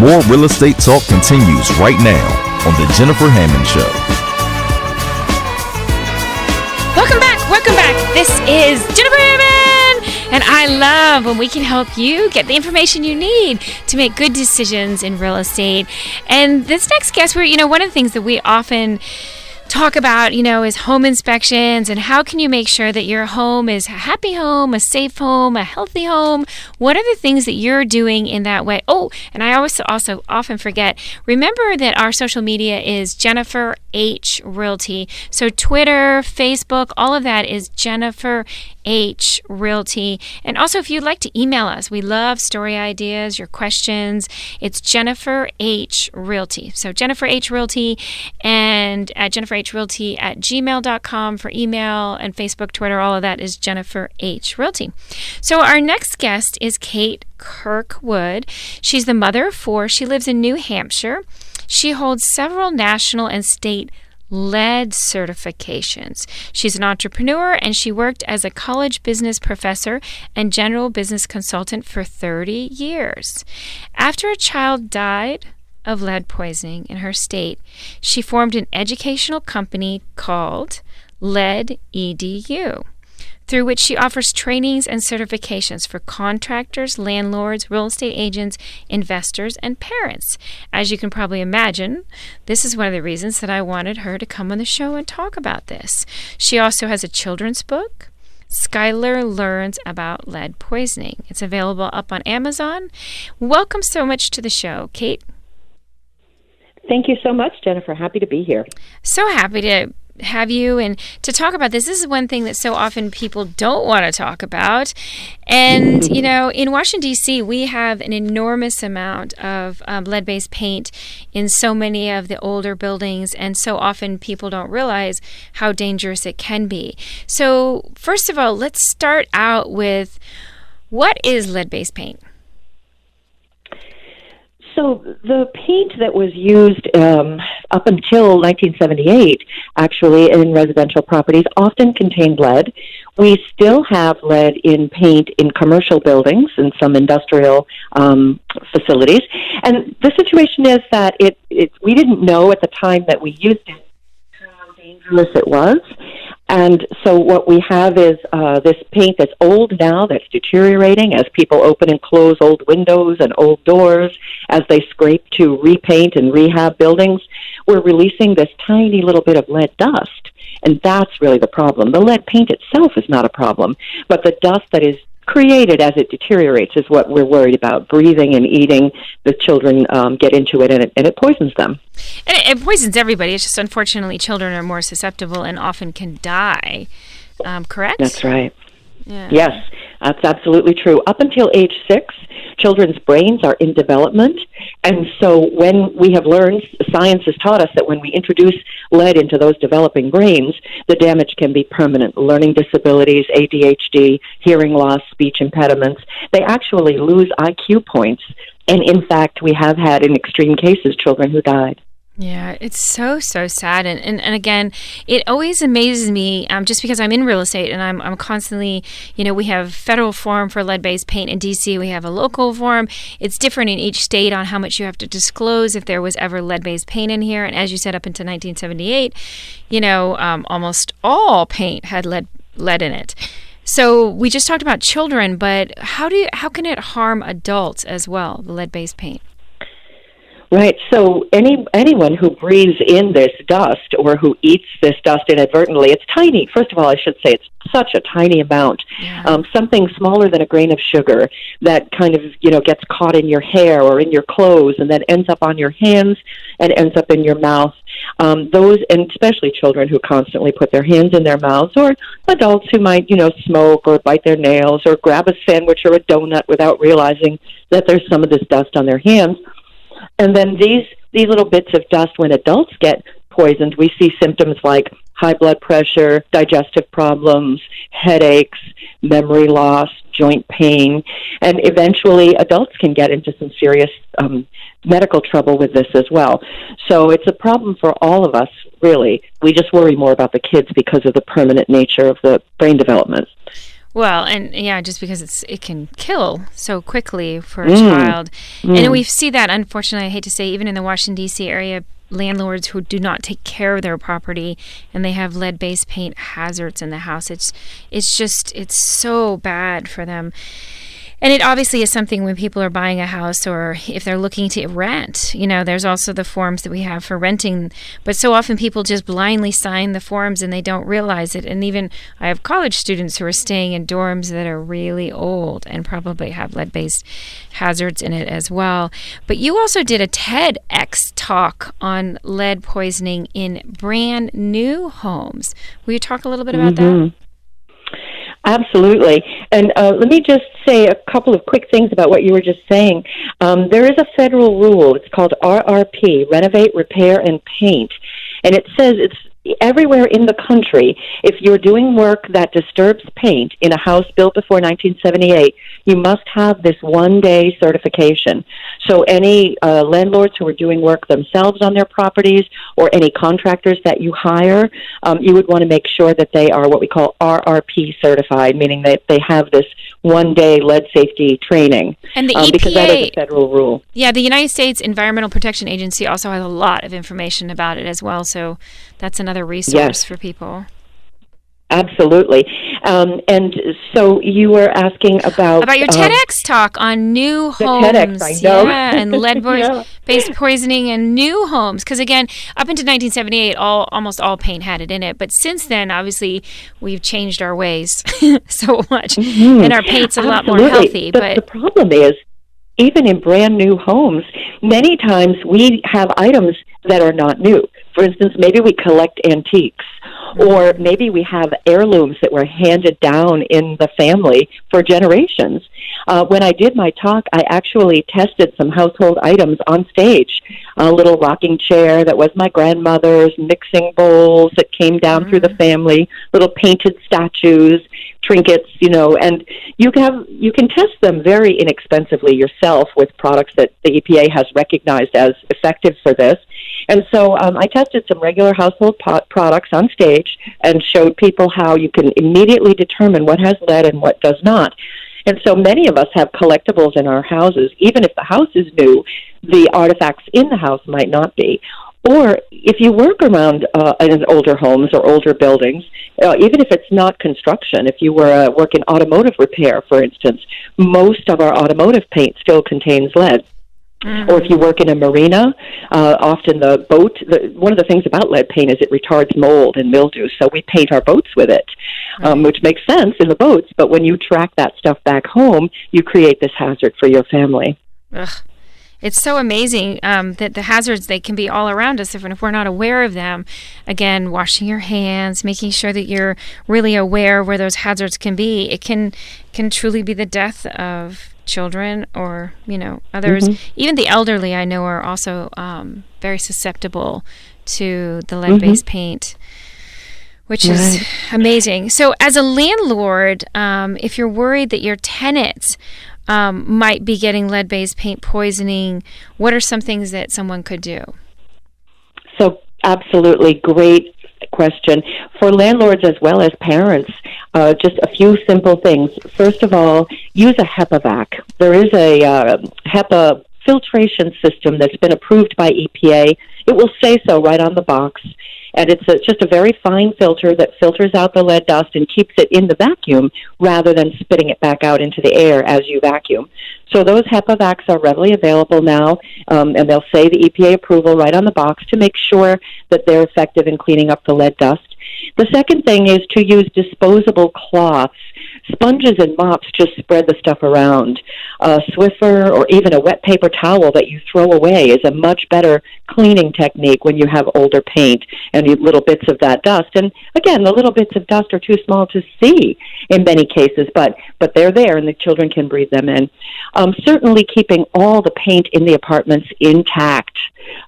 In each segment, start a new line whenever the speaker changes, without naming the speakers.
More real estate talk continues right now on the Jennifer Hammond Show.
Welcome back. This is Jennifer Hammond, and I love when we can help you get the information you need to make good decisions in real estate. And this next guest, one of the things that we often talk about, is home inspections and how can you make sure that your home is a happy home, a safe home, a healthy home. What are the things that you're doing in that way? Oh, and I also often forget, remember that our social media is Jennifer H. Realty. So Twitter, Facebook, all of that is Jennifer H. Realty. And also, if you'd like to email us, we love story ideas, your questions. It's Jennifer H. Realty. So Jennifer H. Realty and at jenniferhrealty@gmail.com for email, and Facebook, Twitter, all of that is Jennifer H. Realty. So our next guest is Kate Kirkwood. She's the mother of 4. She lives in New Hampshire. She holds several national and state LEED certifications. She's an entrepreneur, and she worked as a college business professor and general business consultant for 30 years. After a child died of lead poisoning in her state, she formed an educational company called Lead EDU, through which she offers trainings and certifications for contractors, landlords, real estate agents, investors, and parents. As you can probably imagine, this is one of the reasons that I wanted her to come on the show and talk about this. She also has a children's book, Skylar Learns About Lead Poisoning. It's available up on Amazon. Welcome so much to the show, Kate.
Thank you so much, Jennifer. Happy to be here.
So happy to have you and to talk about this. This is one thing that so often people don't want to talk about. And, in Washington, D.C., we have an enormous amount of lead-based paint in so many of the older buildings. And so often people don't realize how dangerous it can be. So first of all, let's start out with, what is lead-based paint?
So the paint that was used up until 1978, actually, in residential properties often contained lead. We still have lead in paint in commercial buildings and some industrial facilities. And the situation is that we didn't know at the time that we used it how dangerous it was. And so what we have is this paint that's old now, that's deteriorating as people open and close old windows and old doors, as they scrape to repaint and rehab buildings. We're releasing this tiny little bit of lead dust, and that's really the problem. The lead paint itself is not a problem, but the dust that is created as it deteriorates is what we're worried about. Breathing and eating, the children get into it, and it poisons them.
And it poisons everybody. It's just, unfortunately, children are more susceptible and often can die. Correct?
That's right.
Yeah.
Yes, that's absolutely true. Up until age 6, children's brains are in development. And so when we have learned, science has taught us that when we introduce lead into those developing brains, the damage can be permanent. Learning disabilities, ADHD, hearing loss, speech impediments, they actually lose IQ points. And in fact, we have had, in extreme cases, children who died.
Yeah, it's so sad. And again, it always amazes me, just because I'm in real estate and I'm constantly, we have federal form for lead-based paint in D.C. We have a local form. It's different in each state on how much you have to disclose if there was ever lead-based paint in here. And as you said, up until 1978, almost all paint had lead in it. So we just talked about children, but how can it harm adults as well, the lead-based paint?
Right. So anyone who breathes in this dust or who eats this dust inadvertently, it's tiny. First of all, I should say it's such a tiny amount, something smaller than a grain of sugar that kind of, gets caught in your hair or in your clothes and then ends up on your hands and ends up in your mouth. Those, and especially children who constantly put their hands in their mouths, or adults who might, smoke or bite their nails or grab a sandwich or a donut without realizing that there's some of this dust on their hands. And then these little bits of dust, when adults get poisoned, we see symptoms like high blood pressure, digestive problems, headaches, memory loss, joint pain, and eventually adults can get into some serious medical trouble with this as well. So it's a problem for all of us, really. We just worry more about the kids because of the permanent nature of the brain development.
Well, and yeah, just because it can kill so quickly for a child. And we see that, unfortunately, I hate to say, even in the Washington, D.C. area, landlords who do not take care of their property and they have lead-based paint hazards in the house. It's so bad for them. And it obviously is something when people are buying a house or if they're looking to rent. There's also the forms that we have for renting. But so often people just blindly sign the forms and they don't realize it. And even I have college students who are staying in dorms that are really old and probably have lead-based hazards in it as well. But you also did a TEDx talk on lead poisoning in brand new homes. Will you talk a little bit about that?
Absolutely. And let me just say a couple of quick things about what you were just saying. There is a federal rule. It's called RRP, Renovate, Repair, and Paint. And it says it's everywhere in the country, if you're doing work that disturbs paint in a house built before 1978, you must have this one-day certification. So any landlords who are doing work themselves on their properties or any contractors that you hire, you would want to make sure that they are what we call RRP certified, meaning that they have this one-day lead safety training.
And the EPA,
because that is a federal rule.
Yeah, the United States Environmental Protection Agency also has a lot of information about it as well, so that's another resource for people.
Absolutely. And so you were asking about
your TEDx talk on new homes.
TEDx, I know.
Yeah, and lead-based poisoning in new homes. Because again, up until 1978, almost all paint had it in it. But since then, obviously, we've changed our ways so much, and our paint's a lot more healthy.
But the problem is, even in brand new homes, many times we have items that are not new. For instance, maybe we collect antiques, or maybe we have heirlooms that were handed down in the family for generations. When I did my talk, I actually tested some household items on stage. A little rocking chair that was my grandmother's, mixing bowls that came down through the family, little painted statues, trinkets, and you can test them very inexpensively yourself with products that the EPA has recognized as effective for this. And so I tested some regular household products on stage and showed people how you can immediately determine what has lead and what does not. And so many of us have collectibles in our houses. Even if the house is new, the artifacts in the house might not be. Or if you work around in older homes or older buildings, even if it's not construction, if you work in automotive repair, for instance, most of our automotive paint still contains lead. Or if you work in a marina, often the boat, one of the things about lead paint is it retards mold and mildew, so we paint our boats with it, which makes sense in the boats, but when you track that stuff back home, you create this hazard for your family.
Ugh. It's so amazing that the hazards, they can be all around us if we're not aware of them. Again, washing your hands, making sure that you're really aware where those hazards can be. It can truly be the death of children or, others. Even the elderly, I know, are also very susceptible to the lead-based paint, which is amazing. So as a landlord, if you're worried that your tenants might be getting lead-based paint poisoning, what are some things that someone could do? So absolutely great question. For landlords as well as parents, just a few simple things. First of all, use a HEPA vac. There is a HEPA filtration system that's been approved by EPA. It will say so right on the box. And it's just a very fine filter that filters out the lead dust and keeps it in the vacuum rather than spitting it back out into the air as you vacuum. So those HEPA vacs are readily available now, and they'll say the EPA approval right on the box to make sure that they're effective in cleaning up the lead dust. The second thing is to use disposable cloths. Sponges and mops just spread the stuff around. A Swiffer or even a wet paper towel that you throw away is a much better cleaning technique when you have older paint and little bits of that dust. And again, the little bits of dust are too small to see in many cases, but they're there and the children can breathe them in. Certainly keeping all the paint in the apartments intact.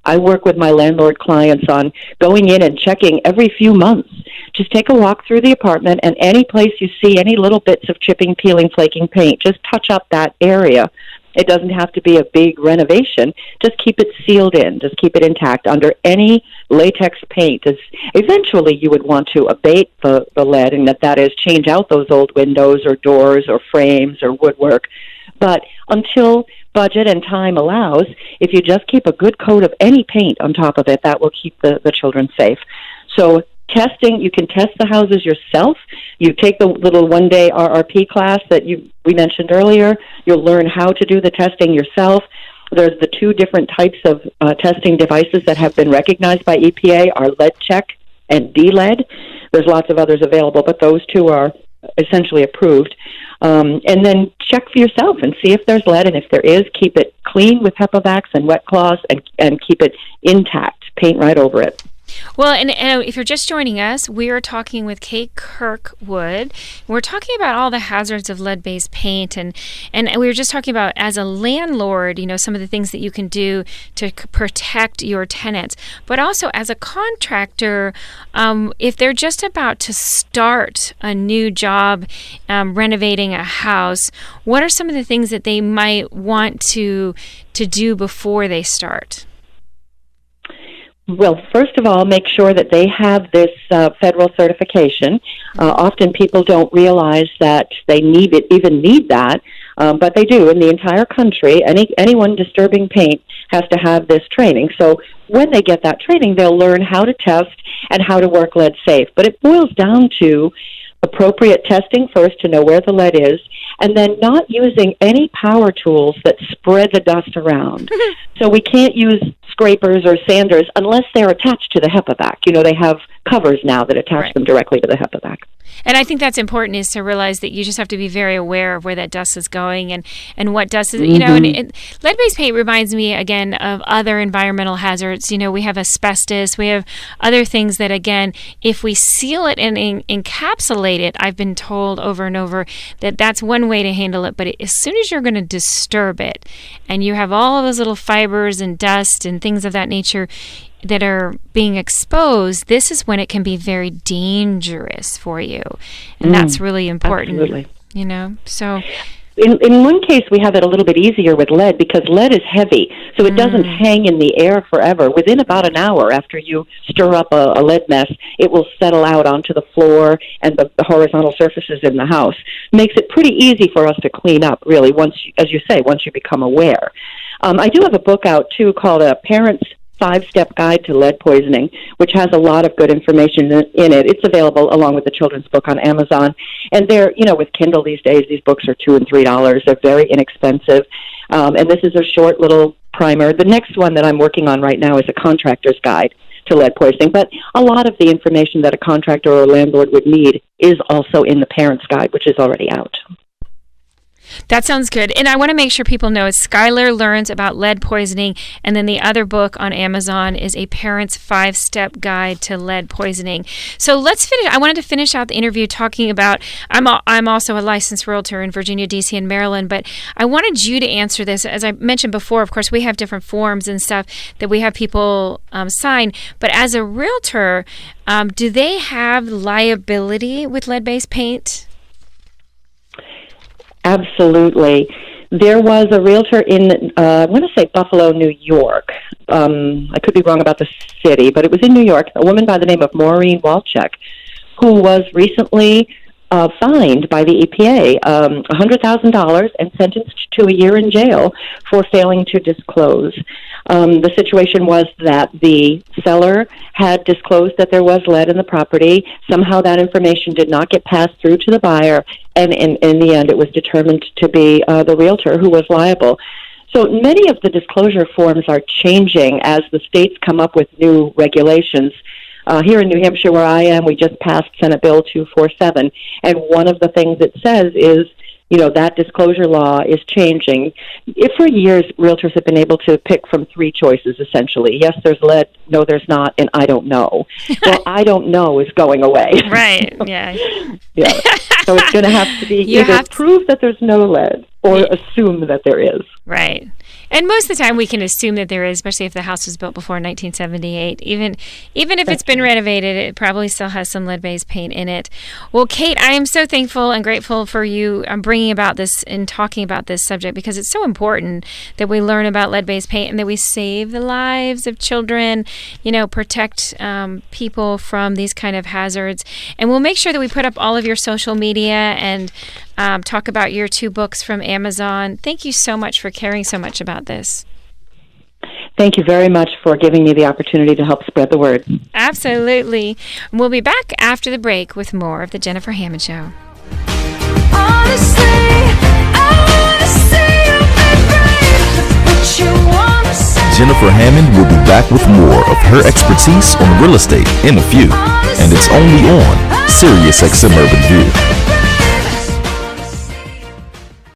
I work with my landlord clients on going in and checking every few months. Just take a walk through the apartment, and any place you see any little bits of chipping, peeling, flaking paint, just touch up that area
It doesn't have to be a big renovation. Just keep it sealed in. Just keep it intact under any latex paint. Eventually, you would want to abate the lead, and that is change out those old windows or doors or frames or woodwork. But until budget and time allows, if you just keep a good coat of any paint on top of it, that will keep the children safe. So testing, you can test the houses yourself. You take the little one-day RRP class that we mentioned earlier. You'll learn how to do the testing yourself. There's the two different types of testing devices that have been recognized by EPA are lead check and D-lead. There's lots of others available, but those two are essentially approved. And then check for yourself and see if there's lead, and if there is, keep it clean with HEPA and wet cloths and keep it intact. Paint right over it.
Well, and if you're just joining us, we are talking with Kate Kirkwood. We're talking about all the hazards of lead-based paint, and we were just talking about, as a landlord, some of the things that you can do to protect your tenants. But also, as a contractor, if they're just about to start a new job, renovating a house, what are some of the things that they might want to do before they start?
Well, first of all, make sure that they have this federal certification. Often people don't realize that they need that, but they do. In the entire country, anyone disturbing paint has to have this training. So when they get that training, they'll learn how to test and how to work lead safe. But it boils down to appropriate testing first to know where the lead is, and then not using any power tools that spread the dust around. So we can't use scrapers or sanders unless they're attached to the HEPA vac. They have covers now that attach them directly to the HEPA vac.
And I think that's important, is to realize that you just have to be very aware of where that dust is going and what dust is, and lead-based paint reminds me again of other environmental hazards. We have asbestos, we have other things that, again, if we seal it and encapsulate it, I've been told over and over that that's one way to handle it. But as soon as you're going to disturb it and you have all of those little fibers and dust and things of that nature that are being exposed, this is when it can be very dangerous for you. And that's really important.
Absolutely.
So
in one case, we have it a little bit easier with lead because lead is heavy, so it doesn't hang in the air forever. Within about an hour after you stir up a lead mess, it will settle out onto the floor and the horizontal surfaces in the house. Makes it pretty easy for us to clean up, really, once you become aware. I do have a book out, too, called A Parent's 5-Step Guide to Lead Poisoning, which has a lot of good information in it. It's available along with the children's book on Amazon. And they're, with Kindle these days, these books are $2 and $3. They're very inexpensive. And this is a short little primer. The next one that I'm working on right now is a contractor's guide to lead poisoning. But a lot of the information that a contractor or a landlord would need is also in the Parent's Guide, which is already out.
That sounds good. And I want to make sure people know it's Skylar Learns About Lead Poisoning. And then the other book on Amazon is A Parent's 5-Step Guide to Lead Poisoning. So let's finish. I wanted to finish out the interview talking about, I'm also a licensed realtor in Virginia, D.C., and Maryland, but I wanted you to answer this. As I mentioned before, of course, we have different forms and stuff that we have people sign. But as a realtor, do they have liability with lead-based paint?
Absolutely. There was a realtor in, I want to say Buffalo, New York. I could be wrong about the city, but it was in New York, a woman by the name of Maureen Walchek, who was recently fined by the EPA $100,000 and sentenced to a year in jail for failing to disclose. The situation was that the seller had disclosed that there was lead in the property. Somehow that information did not get passed through to the buyer, and in the end it was determined to be the realtor who was liable. So many of the disclosure forms are changing as the states come up with new regulations. Here in New Hampshire, where I am, we just passed Senate Bill 247, and one of the things it says is, that disclosure law is changing. For years, realtors have been able to pick from three choices, essentially. Yes, there's lead, no, there's not, and I don't know. Well, I don't know is going away.
Right, yeah.
Yeah. So it's going to have to be prove that there's no lead or assume that there is.
Right. And most of the time we can assume that there is, especially if the house was built before 1978. Even if it's been renovated, it probably still has some lead-based paint in it. Well, Kate, I am so thankful and grateful for you bringing about this and talking about this subject, because it's so important that we learn about lead-based paint and that we save the lives of children, protect people from these kind of hazards. And we'll make sure that we put up all of your social media and talk about your 2 books from Amazon. Thank you so much for caring so much about this.
Thank you very much for giving me the opportunity to help spread the word.
Absolutely. We'll be back after the break with more of The Jennifer Hammond Show.
Honestly, I wanna see you be brave. What you wanna say.
Jennifer Hammond will be back with more of her expertise on real estate in a few, and it's only on SiriusXM Urban View.